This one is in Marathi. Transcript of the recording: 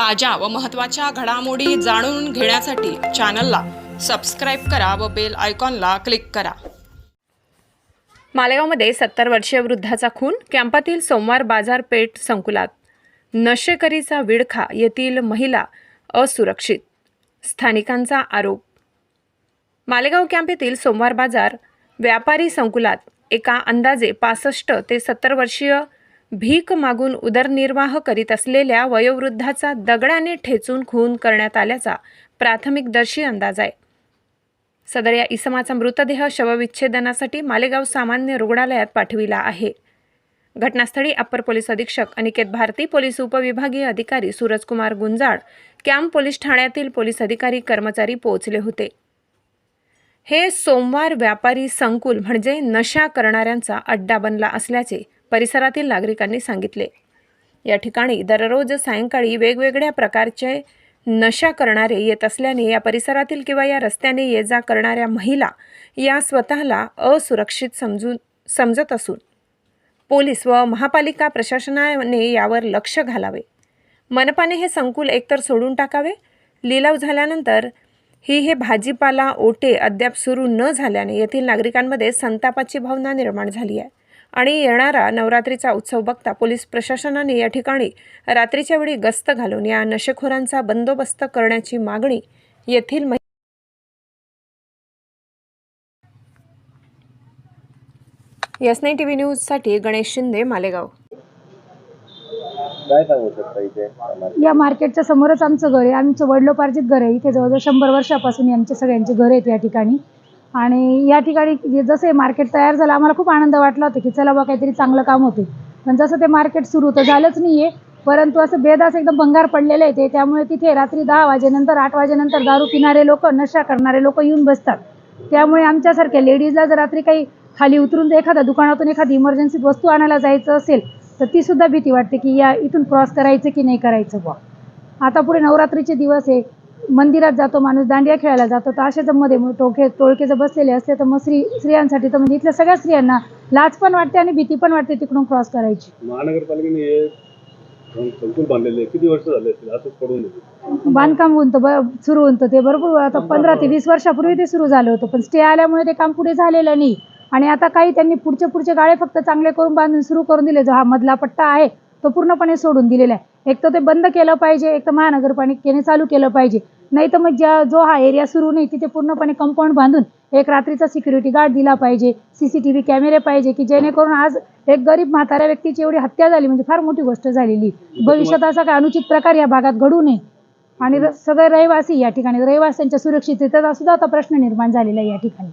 ताज्या व महत्त्वाच्या घडामोडी जाणून घेण्यासाठी चॅनलला सबस्क्राईब करा व बेल आयकॉनला क्लिक करा। मालेगावमध्ये 70 वर्षीय वृद्धाचा खून, कॅम्पातील सोमवार बाजारपेठ संकुलात नशेकरीचा विळखा, येथील महिला असुरक्षित, स्थानिकांचा आरोप। मालेगाव कॅम्प येथील सोमवार बाजार व्यापारी संकुलात एका अंदाजे 65 ते 70 वर्षीय भीक मागून उदरनिर्वाह करीत असलेल्या वयोवृद्धाचा दगडाने ठेचून खून करण्यात आल्याचा प्राथमिकदर्शी अंदाज आहे। सदर या इसमाचा मृतदेह शवविच्छेदनासाठी मालेगाव सामान्य रुग्णालयात पाठविला आहे। घटनास्थळी अप्पर पोलीस अधीक्षक अनिकेत भारती, पोलीस उपविभागीय अधिकारी सूरजकुमार गुंजाळ, कॅम्प पोलीस ठाण्यातील पोलीस अधिकारी कर्मचारी पोहोचले होते। हे सोमवार व्यापारी संकुल म्हणजे नशा करणाऱ्यांचा अड्डा बनला असल्याचे परिसरातील नागरिकांनी सांगितले। या ठिकाणी दररोज सायंकाळी वेगवेगळ्या प्रकारचे नशा करणारे येत असल्याने या परिसरातील किंवा या रस्त्याने ये जा करणाऱ्या महिला या स्वतःला असुरक्षित समजत असून पोलीस व महापालिका प्रशासनाने यावर लक्ष घालावे। मनपाने हे संकुल एकतर सोडून टाकावे। लिलाव झाल्यानंतर हे भाजीपाला ओटे अद्याप सुरू न झाल्याने येथील नागरिकांमध्ये संतापाची भावना निर्माण झाली आहे आणि येणारा नवरात्रीचा उत्सव बघता पोलीस प्रशासनाने या ठिकाणी रात्रीच्या वेळी गस्त घालून या नशेखोरांचा बंदोबस्त करण्याची मागणी येथील एस9 टीव्ही न्यूजसाठी गणेश शिंदे, मालेगाव। काय सांगू शकता इथे? या मार्केटच्या समोरच आमचं घर आहे। आमचं वडिलोपार्जित घर आहे। इथे जवळजवळ 100 वर्षापासून आमचे सगळ्यांचे घर आहेत या ठिकाणी। आणि या ठिकाणी जसं मार्केट तयार झालं आम्हाला खूप आनंद वाटला होता की चला बा काहीतरी चांगलं काम होते। पण जसं ते मार्केट सुरू तर झालंच नाही आहे, परंतु असं बेदास एकदम भंगार पडलेलं आहे ते। त्यामुळे तिथे रात्री 10 वाजेनंतर 8 वाजेनंतर दारू पिणारे लोक, नशा करणारे लोक येऊन बसतात। त्यामुळे आमच्यासारख्या लेडीजला जर रात्री काही खाली उतरून एखाद्या दुकानातून एखादी इमर्जन्सी वस्तू आणायला जायचं असेल तर ती सुद्धा भीती वाटते की या इथून क्रॉस करायचं की नाही करायचं बा। आता पुढे नवरात्रीचे दिवस आहे, मंदिरात जातो माणूस, दांडिया खेळायला जातो, तर अशामध्ये टोळके जर बसलेले असते तर मग स्त्रियांसाठी तर म्हणजे इथल्या सगळ्या स्त्रियांना लाज पण वाटते आणि भीती पण वाटते तिकडून क्रॉस करायची। महानगरपालिकेने हे संकुल बांधलेले किती वर्ष झाले असतील असंच पडून बांधकाम सुरू होतं ते भरपूर आता 15 ते 20 वर्षापूर्वी ते सुरू झालं होतं, पण स्टे आल्यामुळे ते काम पुढे झालेलं नाही। आणि आता काही त्यांनी पुढचे गाळे फक्त चांगले करून बांधून सुरू करून दिले। जो हा मधला पट्टा आहे तो पूर्णपणे सोडून दिलेला आहे। एक तर ते बंद केलं पाहिजे, एक तर महानगरपालिकेने चालू केलं पाहिजे, नाही तर मग जो हा एरिया सुरू नाही तिथे पूर्णपणे कंपाऊंड बांधून एक रात्रीचा सिक्युरिटी गार्ड दिला पाहिजे, CCTV कॅमेरे पाहिजे की जेणेकरून आज एक गरीब म्हाताऱ्या व्यक्तीची एवढी हत्या झाली म्हणजे फार मोठी गोष्ट झालेली। भविष्यात असा काही अनुचित प्रकार या भागात घडू नये आणि सगळे रहिवासी या ठिकाणी रहिवाशांच्या सुरक्षिततेचा सुद्धा आता प्रश्न निर्माण झालेला आहे या ठिकाणी।